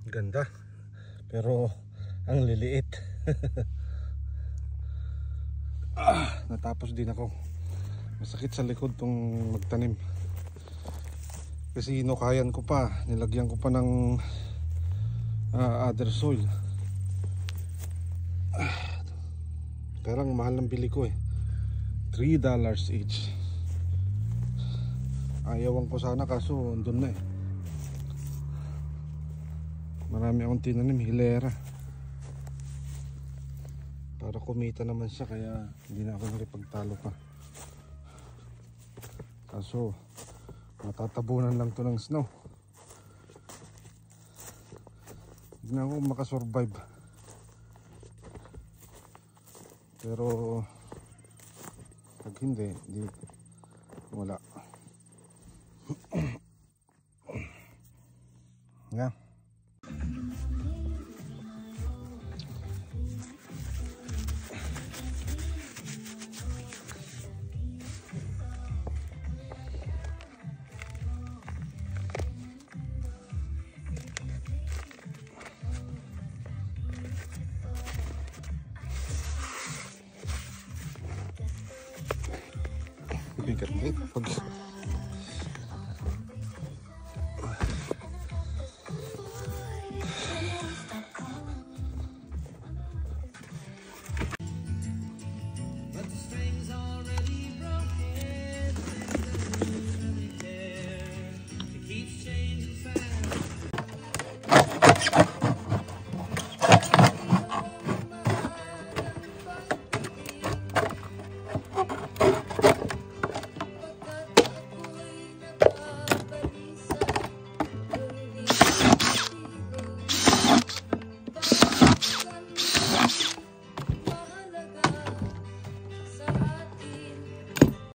Ganda. Pero ang liliit. Natapos din ako. Masakit sa likod tong magtanim. Kasi hinukayan ko pa. Nilagyan ko pa ng other soil. Pero ang mahal ng bili ko eh. $3 each. Ayawan ko sana kaso doon na eh. Marami akong tinanim, hilera. Para kumita naman siya, kaya hindi na ako nakipagtalo pa. Kaso matatabunan lang to ng snow. Hindi na ako makasurvive. Pero pag hindi wala. Nga. Bigat na ito.